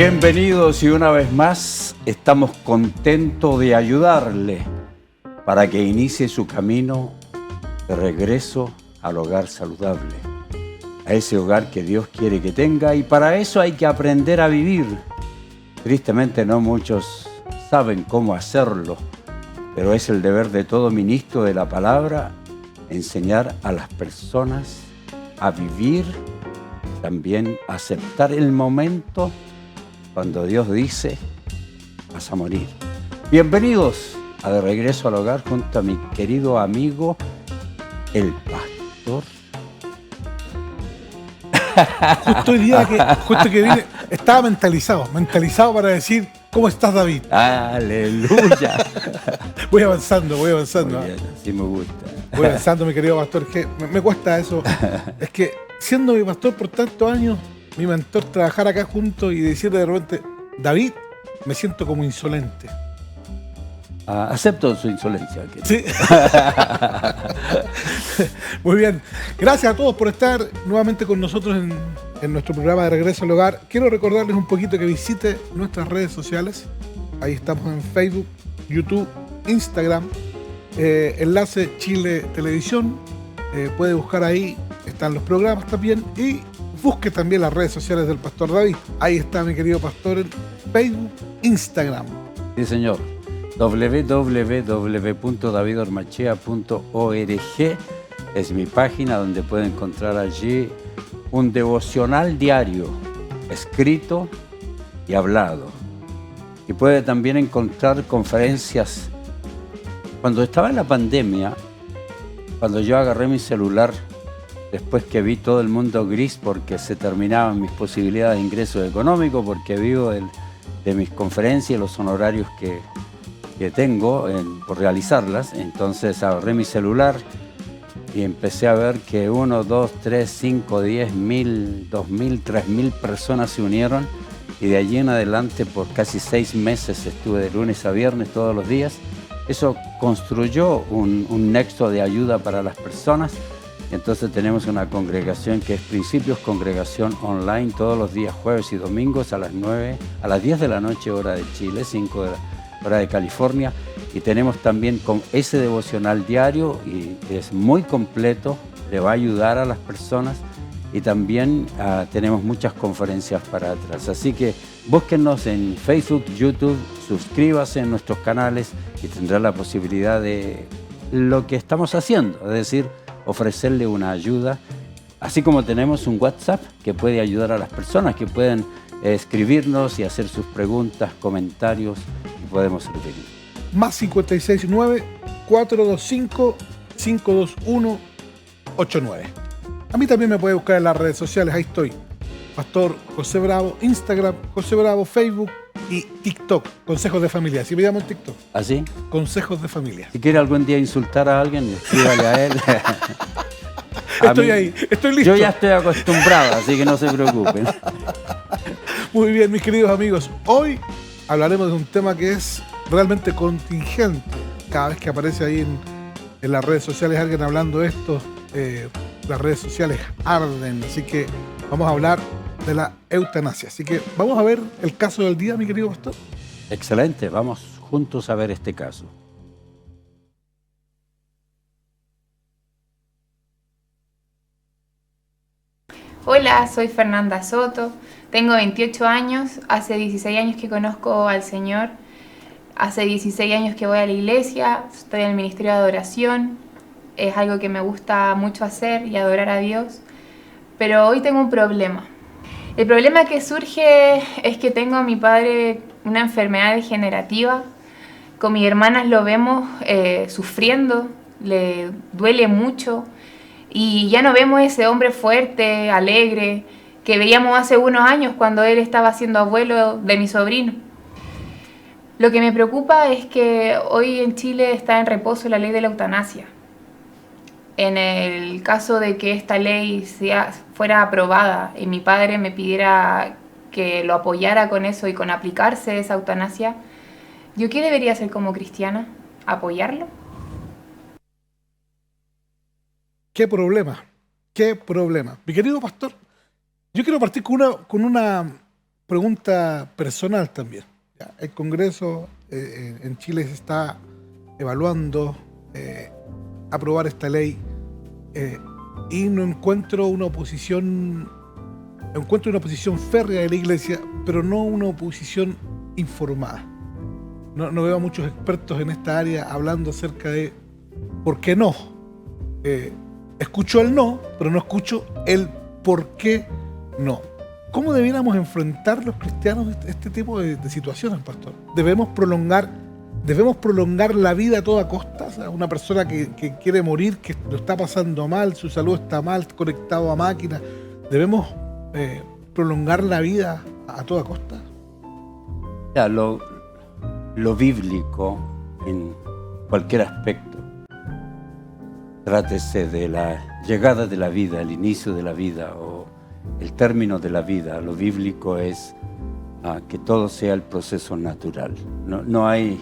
Bienvenidos y una vez más estamos contentos de ayudarle para que inicie su camino de regreso al hogar saludable, a ese hogar que Dios quiere que tenga, y para eso hay que aprender a vivir. Tristemente no muchos saben cómo hacerlo, pero es el deber de todo ministro de la palabra enseñar a las personas a vivir, también aceptar el momento cuando Dios dice, vas a morir. Bienvenidos a De Regreso al Hogar junto a mi querido amigo, el pastor. Justo que vine, estaba mentalizado para decir, ¿cómo estás, David? ¡Aleluya! Voy avanzando. Muy bien, así me gusta. Voy avanzando, mi querido pastor, que me cuesta eso. Es que siendo mi pastor por tantos años, mi mentor, trabajar acá juntos y decir de repente, David, me siento como insolente. Acepto su insolencia. Sí. Muy bien. Gracias a todos por estar nuevamente con nosotros en nuestro programa de Regreso al Hogar. Quiero recordarles un poquito que visite nuestras redes sociales. Ahí estamos en Facebook, YouTube, Instagram, enlace Chile Televisión. Puede buscar ahí, están los programas también, y busque también las redes sociales del Pastor David. Ahí está mi querido pastor en Facebook, Instagram. Sí, señor. www.davidormachea.org es mi página donde puede encontrar allí un devocional diario, escrito y hablado. Y puede también encontrar conferencias. Cuando estaba en la pandemia, cuando yo agarré mi celular, después que vi todo el mundo gris porque se terminaban mis posibilidades de ingreso económico, porque vivo de mis conferencias y los honorarios que tengo por realizarlas, entonces agarré mi celular y empecé a ver que 1, 2, 3, 5, 10 mil, 2.000, 3.000 personas se unieron, y de allí en adelante por casi 6 meses estuve de lunes a viernes todos los días. Eso construyó un nexo de ayuda para las personas. Entonces tenemos una congregación que es Principios Congregación Online todos los días jueves y domingos a las 10 de la noche hora de Chile, 5 de la hora de California, y tenemos también con ese devocional diario, y es muy completo, le va a ayudar a las personas, y también tenemos muchas conferencias para atrás. Así que búsquennos en Facebook, YouTube, suscríbase en nuestros canales y tendrá la posibilidad de lo que estamos haciendo, es decir, ofrecerle una ayuda, así como tenemos un WhatsApp que puede ayudar a las personas, que pueden escribirnos y hacer sus preguntas, comentarios, y podemos servir. Más 569-425-521-89. A mí también me puede buscar en las redes sociales, ahí estoy. Pastor José Bravo, Instagram, José Bravo, Facebook y TikTok, Consejos de Familia. Así me llamo en TikTok. ¿Así? Consejos de Familia. Si quiere algún día insultar a alguien, escríbale a él. Estoy ahí, estoy listo. Yo ya estoy acostumbrado, así que no se preocupen. Muy bien, mis queridos amigos. Hoy hablaremos de un tema que es realmente contingente. Cada vez que aparece ahí en las redes sociales alguien hablando de esto, las redes sociales arden. Así que vamos a hablar de la eutanasia. Así que vamos a ver el caso del día, mi querido pastor. Excelente, vamos juntos a ver este caso. Hola, soy Fernanda Soto, tengo 28 años, hace 16 años que conozco al Señor, hace 16 años que voy a la iglesia, estoy en el ministerio de adoración, es algo que me gusta mucho hacer y adorar a Dios, pero hoy tengo un problema. El problema que surge es que tengo a mi padre una enfermedad degenerativa, con mis hermanas lo vemos sufriendo, le duele mucho, y ya no vemos ese hombre fuerte, alegre, que veíamos hace unos años cuando él estaba siendo abuelo de mi sobrino. Lo que me preocupa es que hoy en Chile está en reposo la ley de la eutanasia. En el caso de que esta ley fuera aprobada y mi padre me pidiera que lo apoyara con eso y con aplicarse esa eutanasia, ¿yo qué debería hacer como cristiana? ¿Apoyarlo? ¿Qué problema? ¿Qué problema? Mi querido pastor, yo quiero partir con una pregunta personal también. ¿Ya? El Congreso en Chile se está evaluando aprobar esta ley y no encuentro una oposición, encuentro una oposición férrea de la Iglesia, pero no una oposición informada. No veo a muchos expertos en esta área hablando acerca de por qué no. Escucho el no, pero no escucho el por qué no. ¿Cómo debiéramos enfrentar los cristianos este tipo de situaciones, pastor? ¿Debemos prolongar la vida a toda costa? O sea, una persona que quiere morir, que lo está pasando mal, su salud está mal, conectado a máquinas, ¿debemos prolongar la vida a toda costa? Ya, lo bíblico en cualquier aspecto, trátese de la llegada de la vida, el inicio de la vida o el término de la vida, lo bíblico es que todo sea el proceso natural. No hay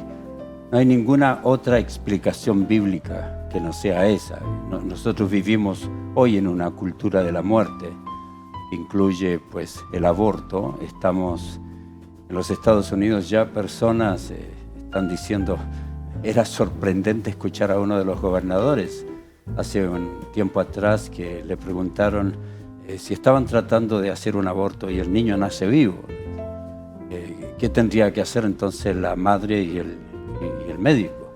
ninguna otra explicación bíblica que no sea esa. Nosotros vivimos hoy en una cultura de la muerte, que incluye pues el aborto. Estamos en los Estados Unidos, ya personas están diciendo, era sorprendente escuchar a uno de los gobernadores hace un tiempo atrás que le preguntaron si estaban tratando de hacer un aborto y el niño nace vivo, ¿qué tendría que hacer entonces la madre y el médico?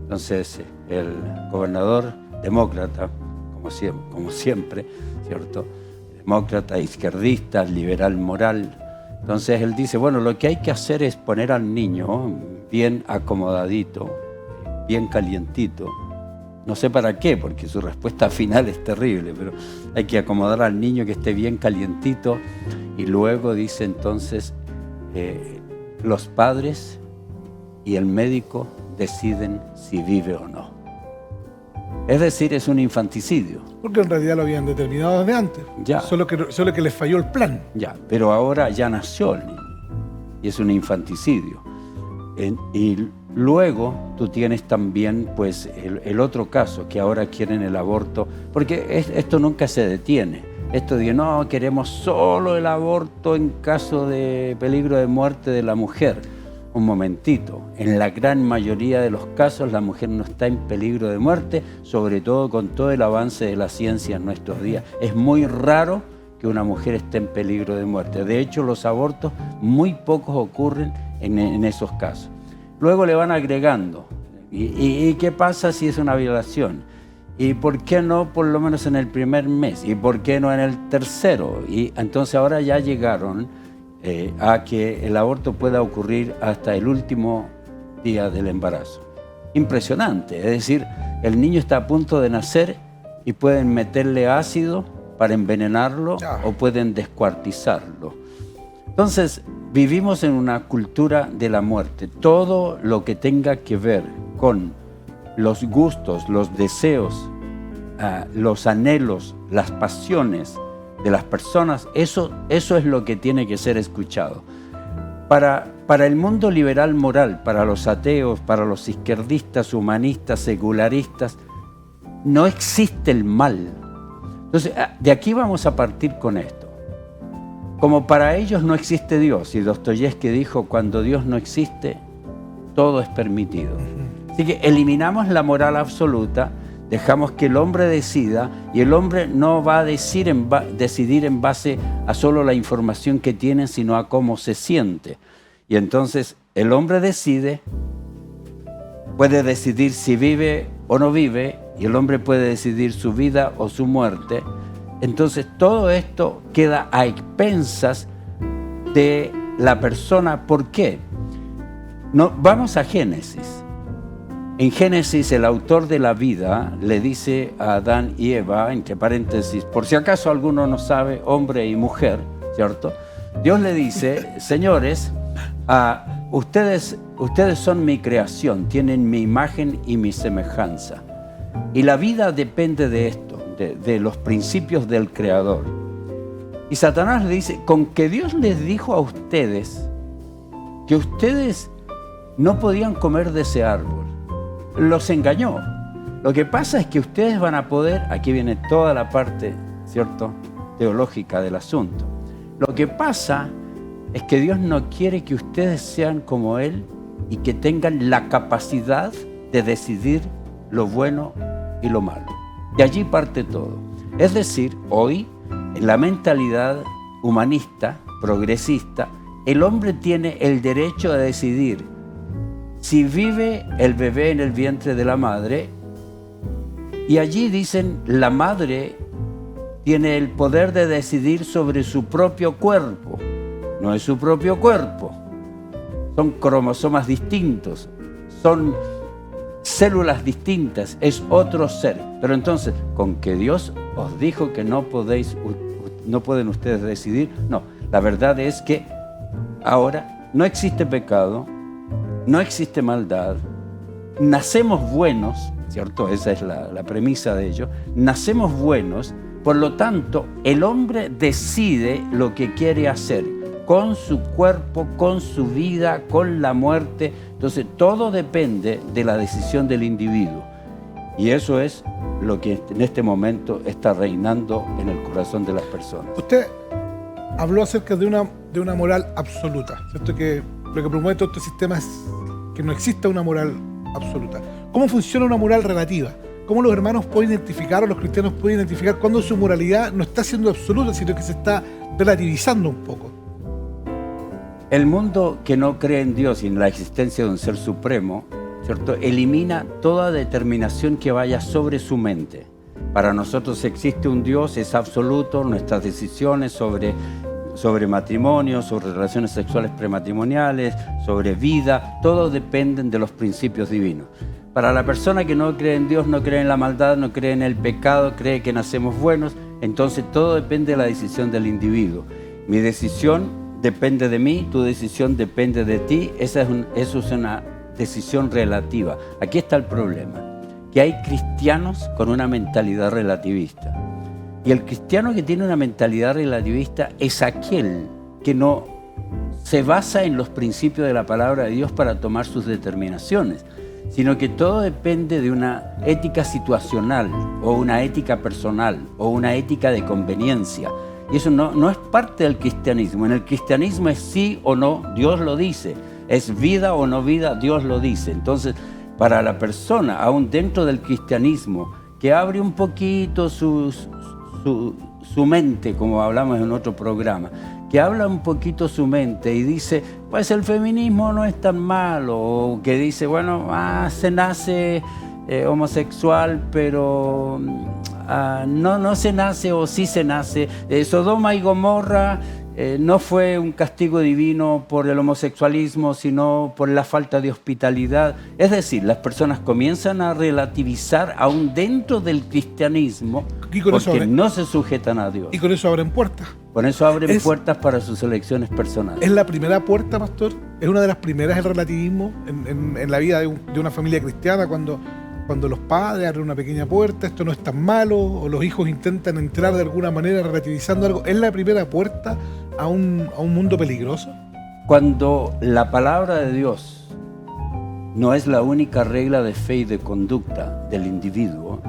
Entonces el gobernador demócrata, como siempre, ¿cierto? Demócrata, izquierdista, liberal moral. Entonces él dice, bueno, lo que hay que hacer es poner al niño bien acomodadito, bien calientito. No sé para qué, porque su respuesta final es terrible, pero hay que acomodar al niño que esté bien calientito. Y luego dice entonces, los padres y el médico deciden si vive o no. Es decir, es un infanticidio. Porque en realidad lo habían determinado desde antes. Ya. Solo que les falló el plan. Ya, pero ahora ya nació el niño. Y es un infanticidio. Y luego tú tienes también pues, el otro caso, que ahora quieren el aborto. Porque esto nunca se detiene. Esto de, no, queremos solo el aborto en caso de peligro de muerte de la mujer. Un momentito, en la gran mayoría de los casos la mujer no está en peligro de muerte, sobre todo con todo el avance de la ciencia en nuestros días. Es muy raro que una mujer esté en peligro de muerte. De hecho, los abortos muy pocos ocurren en esos casos. Luego le van agregando, ¿y qué pasa si es una violación? ¿Y por qué no por lo menos en el primer mes? ¿Y por qué no en el tercero? Y entonces ahora ya llegaron a que el aborto pueda ocurrir hasta el último día del embarazo. Impresionante, es decir, el niño está a punto de nacer y pueden meterle ácido para envenenarlo o pueden descuartizarlo. Entonces, vivimos en una cultura de la muerte. Todo lo que tenga que ver con los gustos, los deseos, los anhelos, las pasiones de las personas, eso es lo que tiene que ser escuchado. Para el mundo liberal moral, para los ateos, para los izquierdistas, humanistas, secularistas, no existe el mal. Entonces, de aquí vamos a partir con esto. Como para ellos no existe Dios, y Dostoyevski dijo, cuando Dios no existe, todo es permitido. Así que eliminamos la moral absoluta, dejamos que el hombre decida, y el hombre no va a decidir en base a solo la información que tiene, sino a cómo se siente. Y entonces el hombre decide, puede decidir si vive o no vive, y el hombre puede decidir su vida o su muerte. Entonces todo esto queda a expensas de la persona. ¿Por qué? No, vamos a Génesis. En Génesis, el autor de la vida le dice a Adán y Eva, entre paréntesis, por si acaso alguno no sabe, hombre y mujer, ¿cierto? Dios le dice, señores, ustedes son mi creación, tienen mi imagen y mi semejanza. Y la vida depende de esto, de los principios del Creador. Y Satanás le dice, con que Dios les dijo a ustedes que ustedes no podían comer de ese árbol, los engañó. Lo que pasa es que ustedes van a poder, aquí viene toda la parte, ¿cierto?, teológica del asunto. Lo que pasa es que Dios no quiere que ustedes sean como Él y que tengan la capacidad de decidir lo bueno y lo malo. Y allí parte todo. Es decir, hoy, en la mentalidad humanista, progresista, el hombre tiene el derecho a decidir si vive el bebé en el vientre de la madre, y allí dicen, la madre tiene el poder de decidir sobre su propio cuerpo. No es su propio cuerpo, son cromosomas distintos, son células distintas, es otro ser. Pero entonces, ¿con que Dios os dijo que no pueden ustedes decidir? No, la verdad es que ahora no existe pecado, no existe maldad, nacemos buenos, ¿cierto? Esa es la premisa de ello, nacemos buenos, por lo tanto, el hombre decide lo que quiere hacer, con su cuerpo, con su vida, con la muerte. Entonces, todo depende de la decisión del individuo. Y eso es lo que en este momento está reinando en el corazón de las personas. Usted habló acerca de una moral absoluta, ¿cierto? Que lo que promueve todo este sistema es que no exista una moral absoluta. ¿Cómo funciona una moral relativa? ¿Cómo los hermanos pueden identificar, o los cristianos pueden identificar cuando su moralidad no está siendo absoluta, sino que se está relativizando un poco? El mundo que no cree en Dios y en la existencia de un ser supremo, ¿cierto?, elimina toda determinación que vaya sobre su mente. Para nosotros existe un Dios, es absoluto, nuestras decisiones sobre matrimonio, sobre relaciones sexuales prematrimoniales, sobre vida, todo dependen de los principios divinos. Para la persona que no cree en Dios, no cree en la maldad, no cree en el pecado, cree que nacemos buenos, entonces todo depende de la decisión del individuo. Mi decisión depende de mí, tu decisión depende de ti, eso es una decisión relativa. Aquí está el problema, que hay cristianos con una mentalidad relativista. Y el cristiano que tiene una mentalidad relativista es aquel que no se basa en los principios de la palabra de Dios para tomar sus determinaciones, sino que todo depende de una ética situacional o una ética personal o una ética de conveniencia. Y eso no es parte del cristianismo. En el cristianismo es sí o no, Dios lo dice. Es vida o no vida, Dios lo dice. Entonces, para la persona, aún dentro del cristianismo, que abre un poquito su mente, como hablamos en otro programa, que habla un poquito su mente y dice, pues el feminismo no es tan malo, o que dice, bueno, se nace homosexual, pero no se nace, o sí se nace. Sodoma y Gomorra no fue un castigo divino por el homosexualismo, sino por la falta de hospitalidad. Es decir, las personas comienzan a relativizar aún dentro del cristianismo porque no se sujetan a Dios. Y con eso abren puertas. Con eso abren puertas para sus elecciones personales. ¿Es la primera puerta, pastor? ¿Es una de las primeras el relativismo en la vida de una familia cristiana cuando los padres abren una pequeña puerta, esto no es tan malo, o los hijos intentan entrar de alguna manera relativizando algo? ¿Es la primera puerta a un mundo peligroso? Cuando la palabra de Dios no es la única regla de fe y de conducta del individuo,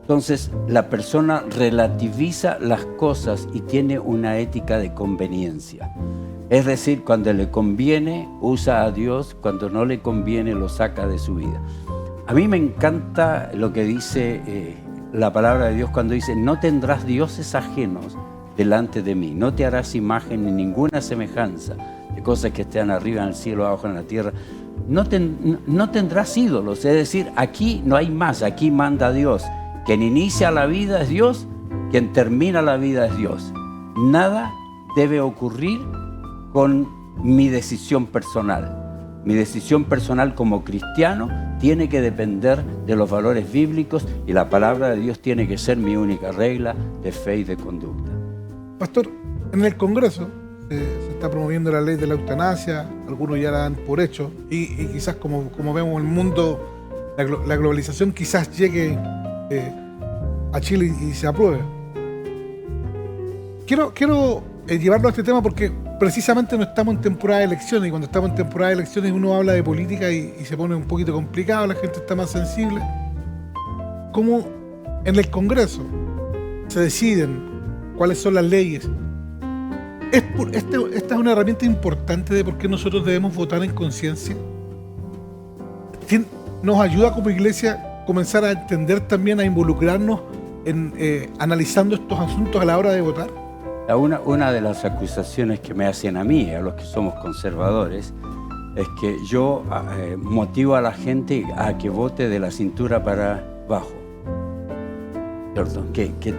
entonces la persona relativiza las cosas y tiene una ética de conveniencia. Es decir, cuando le conviene, usa a Dios, cuando no le conviene, lo saca de su vida. A mí me encanta lo que dice la palabra de Dios cuando dice, no tendrás dioses ajenos delante de mí, no te harás imagen ni ninguna semejanza de cosas que estén arriba en el cielo, abajo en la tierra. No tendrás ídolos, es decir, aquí no hay más, aquí manda Dios. Quien inicia la vida es Dios, quien termina la vida es Dios. Nada debe ocurrir con mi decisión personal. Mi decisión personal como cristiano tiene que depender de los valores bíblicos y la palabra de Dios tiene que ser mi única regla de fe y de conducta. Pastor, en el Congreso se está promoviendo la ley de la eutanasia, algunos ya la dan por hecho, y quizás como vemos el mundo, la globalización quizás llegue a Chile y se apruebe. Quiero llevarlo a este tema porque precisamente no estamos en temporada de elecciones, y cuando estamos en temporada de elecciones uno habla de política y se pone un poquito complicado, la gente está más sensible. ¿Cómo en el Congreso se deciden cuáles son las leyes Esta es una herramienta importante de por qué nosotros debemos votar en conciencia. Nos ayuda como iglesia a comenzar a entender también, a involucrarnos en analizando estos asuntos a la hora de votar. Una de las acusaciones que me hacen a mí, a los que somos conservadores, es que yo motivo a la gente a que vote de la cintura para abajo. ¿Cierto? Que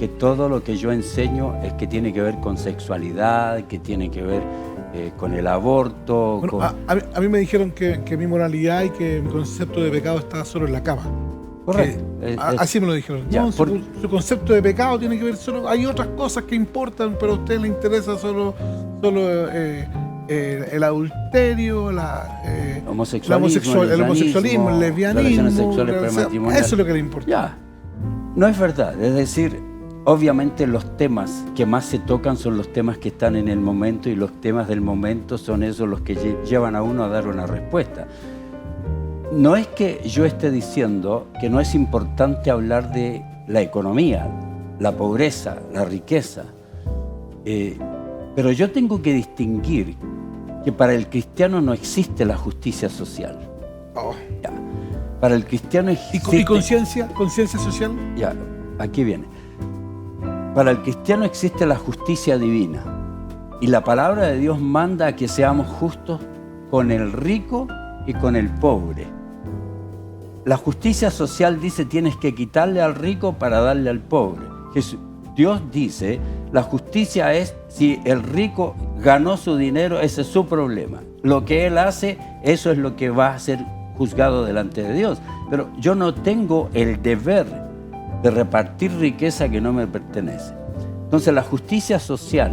todo lo que yo enseño es que tiene que ver con sexualidad, que tiene que ver con el aborto. Bueno, a mí me dijeron que mi moralidad y que mi concepto de pecado estaba solo en la cama. Correcto. Así me lo dijeron. Ya, no, su concepto de pecado tiene que ver solo... Hay otras cosas que importan, pero a usted le interesa solo el adulterio, el homosexualismo, el lesbianismo. Eso es lo que le importa. Ya. No es verdad. Es decir, obviamente los temas que más se tocan son los temas que están en el momento, y los temas del momento son esos los que llevan a uno a dar una respuesta. No es que yo esté diciendo que no es importante hablar de la economía, la pobreza, la riqueza, pero yo tengo que distinguir que para el cristiano no existe la justicia social. Ya. Para el cristiano existe... ¿Y conciencia social? Ya, aquí viene. Para el cristiano existe la justicia divina, y la palabra de Dios manda a que seamos justos con el rico y con el pobre. La justicia social dice tienes que quitarle al rico para darle al pobre. Dios dice, la justicia es si el rico ganó su dinero, ese es su problema. Lo que él hace, eso es lo que va a ser juzgado delante de Dios. Pero yo no tengo el deber de repartir riqueza que no me pertenece. Entonces la justicia social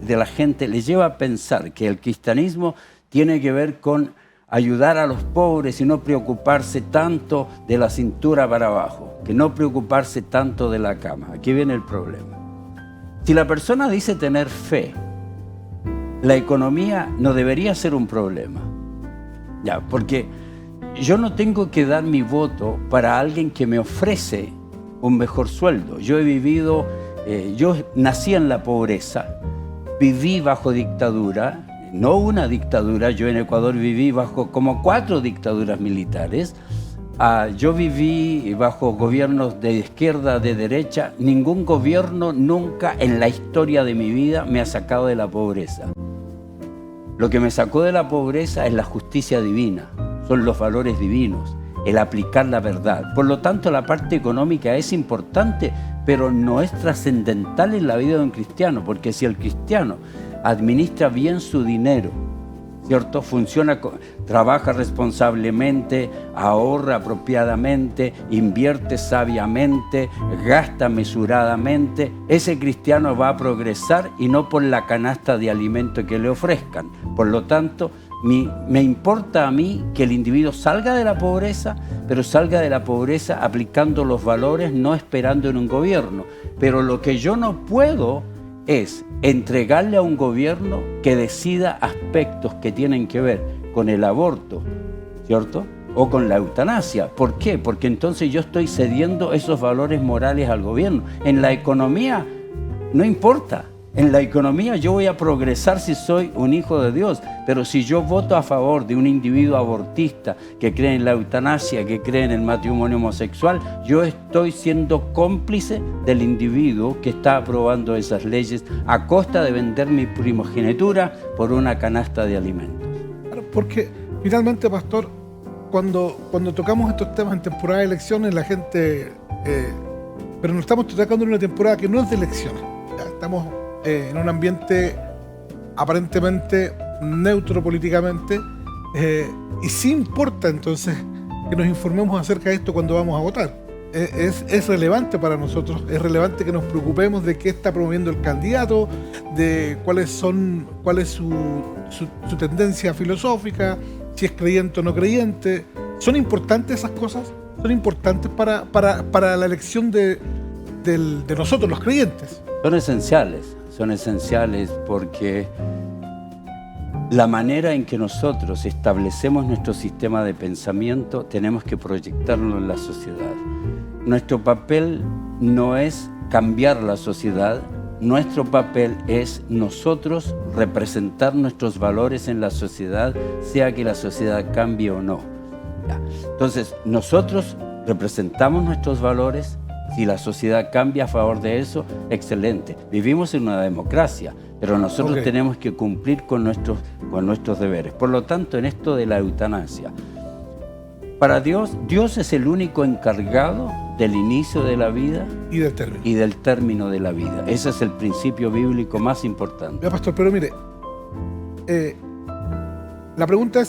de la gente le lleva a pensar que el cristianismo tiene que ver con ayudar a los pobres y no preocuparse tanto de la cintura para abajo, que no preocuparse tanto de la cama. Aquí viene el problema. Si la persona dice tener fe, la economía no debería ser un problema. Ya, porque yo no tengo que dar mi voto para alguien que me ofrece un mejor sueldo. Yo nací en la pobreza, viví bajo dictadura. No una dictadura, yo en Ecuador viví bajo como 4 dictaduras militares. Yo viví bajo gobiernos de izquierda, de derecha. Ningún gobierno nunca en la historia de mi vida me ha sacado de la pobreza. Lo que me sacó de la pobreza es la justicia divina, son los valores divinos, el aplicar la verdad. Por lo tanto, la parte económica es importante, pero no es trascendental en la vida de un cristiano, porque si el cristiano administra bien su dinero, ¿cierto? Trabaja responsablemente, ahorra apropiadamente, invierte sabiamente, gasta mesuradamente, ese cristiano va a progresar y no por la canasta de alimento que le ofrezcan. Por lo tanto, me importa a mí que el individuo salga de la pobreza, pero salga de la pobreza aplicando los valores, no esperando en un gobierno. Pero lo que yo no puedo es entregarle a un gobierno que decida aspectos que tienen que ver con el aborto, ¿cierto? O con la eutanasia. ¿Por qué? Porque entonces yo estoy cediendo esos valores morales al gobierno. En la economía no importa. En la economía yo voy a progresar si soy un hijo de Dios, pero si yo voto a favor de un individuo abortista que cree en la eutanasia, que cree en el matrimonio homosexual, yo estoy siendo cómplice del individuo que está aprobando esas leyes a costa de vender mi primogenitura por una canasta de alimentos. Claro, porque finalmente, pastor, cuando tocamos estos temas en temporada de elecciones, la gente... pero nos estamos tocando en una temporada que no es de elecciones. Ya, estamos en un ambiente aparentemente neutro políticamente, y sí importa entonces que nos informemos acerca de esto cuando vamos a votar. Es relevante para nosotros, es relevante que nos preocupemos de qué está promoviendo el candidato, de cuál es su tendencia filosófica, si es creyente o no creyente. ¿Son importantes esas cosas? ¿Son importantes para la elección de nosotros, los creyentes? Son esenciales porque la manera en que nosotros establecemos nuestro sistema de pensamiento tenemos que proyectarlo en la sociedad. Nuestro papel no es cambiar la sociedad, nuestro papel es nosotros representar nuestros valores en la sociedad, sea que la sociedad cambie o no. Ya. Entonces, nosotros representamos nuestros valores. Si la sociedad cambia a favor de eso, excelente. Vivimos en una democracia, pero nosotros tenemos que cumplir con nuestros deberes. Por lo tanto, en esto de la eutanasia, para Dios, Dios es el único encargado del inicio de la vida y del término de la vida. Ese es el principio bíblico más importante. Ya, pastor, pero mire, la pregunta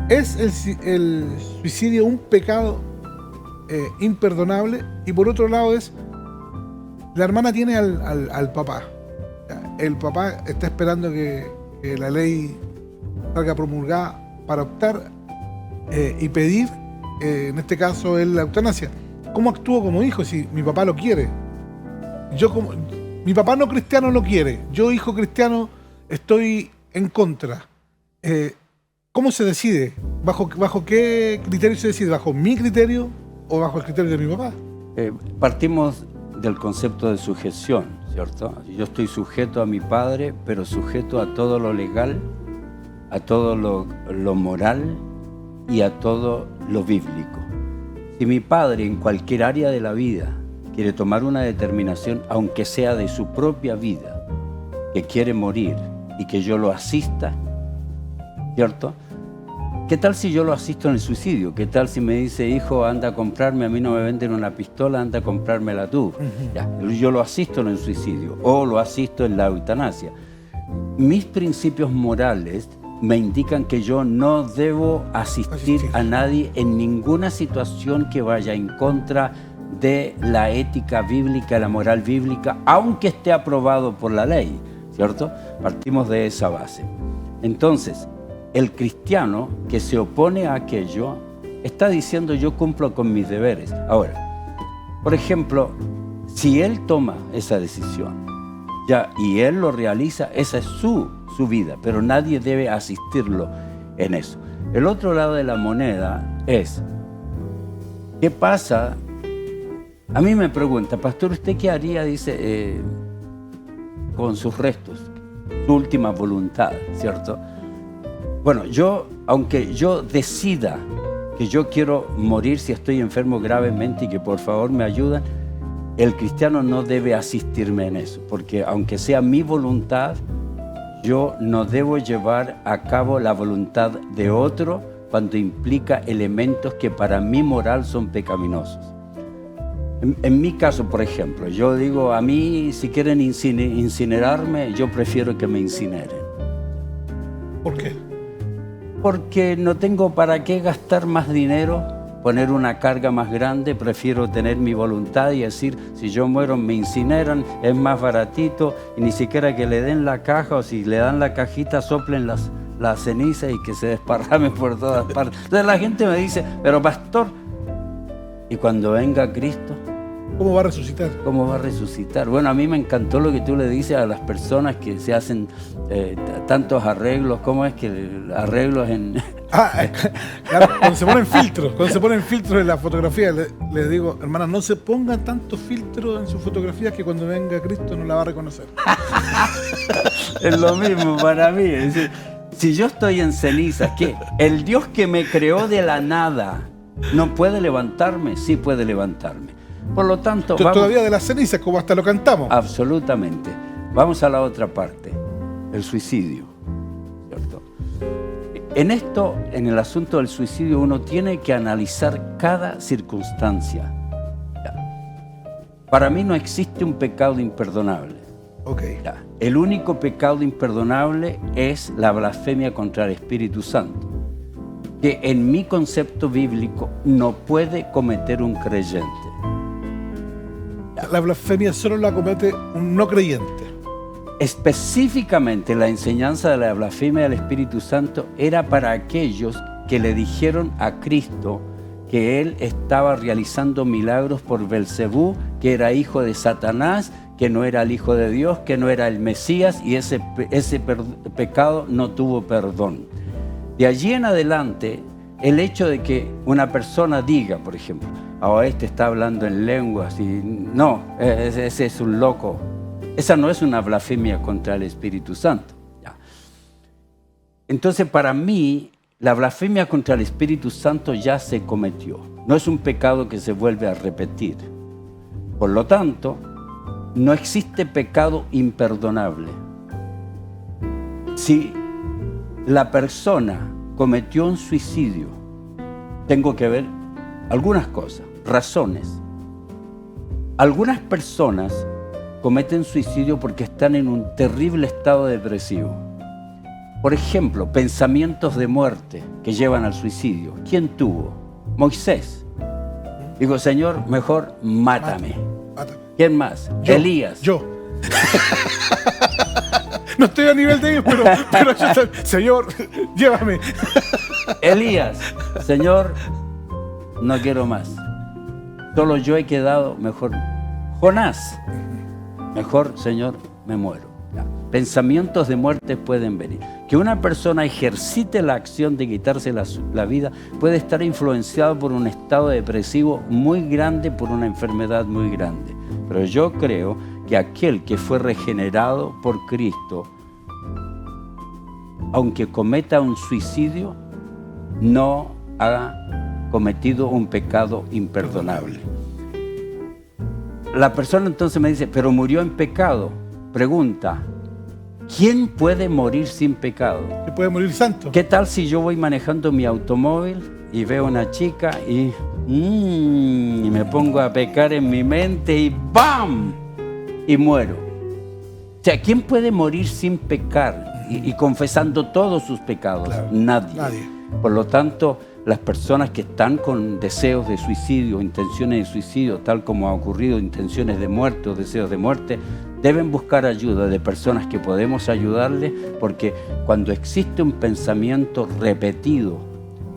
¿es el suicidio un pecado imperdonable? Y por otro lado la hermana tiene al papá. El papá está esperando que la ley salga promulgada para optar y pedir, en este caso, la eutanasia. ¿Cómo actúo como hijo si mi papá lo quiere? Mi papá no cristiano lo quiere. Yo, hijo cristiano, estoy en contra. ¿Cómo se decide? ¿Bajo qué criterio se decide? ¿Bajo mi criterio o bajo el criterio de mi papá? Partimos del concepto de sujeción, ¿cierto? Yo estoy sujeto a mi padre, pero sujeto a todo lo legal, a todo lo moral y a todo lo bíblico. Si mi padre en cualquier área de la vida quiere tomar una determinación, aunque sea de su propia vida, que quiere morir y que yo lo asista, ¿cierto? ¿Qué tal si yo lo asisto en el suicidio? ¿Qué tal si me dice, hijo, anda a comprarme, a mí no me venden una pistola, anda a comprármela tú? Ya, yo lo asisto en el suicidio o lo asisto en la eutanasia. Mis principios morales me indican que yo no debo asistir a nadie en ninguna situación que vaya en contra de la ética bíblica, la moral bíblica, aunque esté aprobado por la ley, ¿cierto? Partimos de esa base. Entonces, el cristiano que se opone a aquello está diciendo yo cumplo con mis deberes. Ahora, por ejemplo, si él toma esa decisión ya, y él lo realiza, esa es su vida, pero nadie debe asistirlo en eso. El otro lado de la moneda es, ¿qué pasa? A mí me pregunta, pastor, ¿usted qué haría, dice, con sus restos? Su última voluntad, ¿cierto? Bueno, aunque yo decida que yo quiero morir si estoy enfermo gravemente y que por favor me ayuden, el cristiano no debe asistirme en eso, porque aunque sea mi voluntad, yo no debo llevar a cabo la voluntad de otro cuando implica elementos que para mi moral son pecaminosos. En mi caso, por ejemplo, yo digo, a mí si quieren incinerarme, yo prefiero que me incineren. ¿Por qué? Porque no tengo para qué gastar más dinero, poner una carga más grande, prefiero tener mi voluntad y decir, si yo muero me incineran, es más baratito y ni siquiera que le den la caja o si le dan la cajita soplen las cenizas y que se desparramen por todas partes. Entonces la gente me dice, pero pastor, ¿y cuando venga Cristo? ¿Cómo va a resucitar? ¿Cómo va a resucitar? Bueno, a mí me encantó lo que tú le dices a las personas que se hacen tantos arreglos. ¿Cómo es que arreglos en...? Claro, cuando se ponen filtros en la fotografía, les digo, hermana, no se pongan tantos filtros en sus fotografías que cuando venga Cristo no la va a reconocer. Es lo mismo para mí. Es decir, si yo estoy en cenizas, ¿qué? El Dios que me creó de la nada no puede levantarme, sí puede levantarme. Por lo tanto, todavía de las cenizas, como hasta lo cantamos. Absolutamente. Vamos a la otra parte, el suicidio, ¿cierto? En esto, en el asunto del suicidio, uno tiene que analizar cada circunstancia. Para mí no existe un pecado imperdonable. Okay. El único pecado imperdonable es la blasfemia contra el Espíritu Santo, que en mi concepto bíblico no puede cometer un creyente. La blasfemia solo la comete un no creyente. Específicamente la enseñanza de la blasfemia del Espíritu Santo era para aquellos que le dijeron a Cristo que Él estaba realizando milagros por Belcebú, que era hijo de Satanás, que no era el Hijo de Dios, que no era el Mesías, y ese pecado no tuvo perdón. De allí en adelante, el hecho de que una persona diga, por ejemplo, o este está hablando en lenguas. Y no, ese es un loco. Esa no es una blasfemia contra el Espíritu Santo. Ya. Entonces, para mí, la blasfemia contra el Espíritu Santo ya se cometió. No es un pecado que se vuelve a repetir. Por lo tanto, no existe pecado imperdonable. Si la persona cometió un suicidio, tengo que ver algunas cosas, razones. Algunas personas cometen suicidio porque están en un terrible estado depresivo. Por ejemplo, pensamientos de muerte que llevan al suicidio. ¿Quién tuvo? Moisés. Digo, Señor, mejor mátame. Mátame. ¿Quién más? Yo, Elías. Yo. No estoy a nivel de ellos, pero yo, Señor, llévame. Elías. Señor, no quiero más. Solo yo he quedado, mejor. Jonás. Mejor, Señor, me muero. Ya. Pensamientos de muerte pueden venir. Que una persona ejercite la acción de quitarse la vida puede estar influenciado por un estado depresivo muy grande, por una enfermedad muy grande. Pero yo creo que aquel que fue regenerado por Cristo, aunque cometa un suicidio, no ha cometido un pecado imperdonable. La persona entonces me dice, pero murió en pecado. Pregunta, ¿quién puede morir sin pecado? Se puede morir santo. ¿Qué tal si yo voy manejando mi automóvil y veo a una chica y me pongo a pecar en mi mente y ¡bam! Y muero? O sea, ¿quién puede morir sin pecar y confesando todos sus pecados? Claro, Nadie. Por lo tanto, las personas que están con deseos de suicidio, intenciones de suicidio, tal como ha ocurrido, intenciones de muerte o deseos de muerte, deben buscar ayuda de personas que podemos ayudarles, porque cuando existe un pensamiento repetido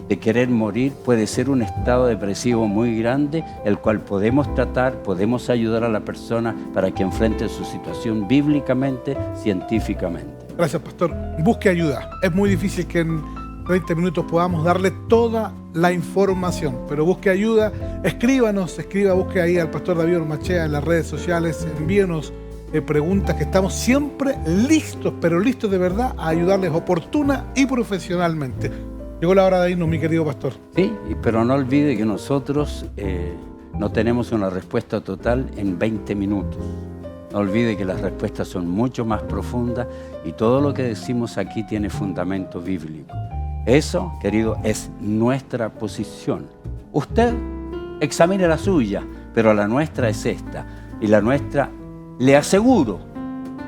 de querer morir, puede ser un estado depresivo muy grande, el cual podemos tratar, podemos ayudar a la persona para que enfrente su situación bíblicamente, científicamente. Gracias, pastor. Busque ayuda. Es muy difícil que en 30 minutos podamos darle toda la información, pero busque ayuda, busque ahí al pastor David Ormachea en las redes sociales, envíenos preguntas, que estamos siempre listos, pero listos de verdad a ayudarles oportuna y profesionalmente. Llegó la hora de irnos, mi querido pastor. Sí, pero no olvide que nosotros no tenemos una respuesta total en 20 minutos. No olvide que las respuestas son mucho más profundas y todo lo que decimos aquí tiene fundamento bíblico. Eso, querido, es nuestra posición. Usted examine la suya, pero la nuestra es esta. Y la nuestra, le aseguro,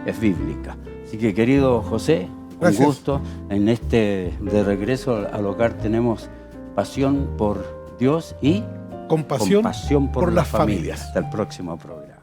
es bíblica. Así que, querido José, gracias. Un gusto. En este de regreso al hogar tenemos pasión por Dios y compasión por las familias. Hasta el próximo programa.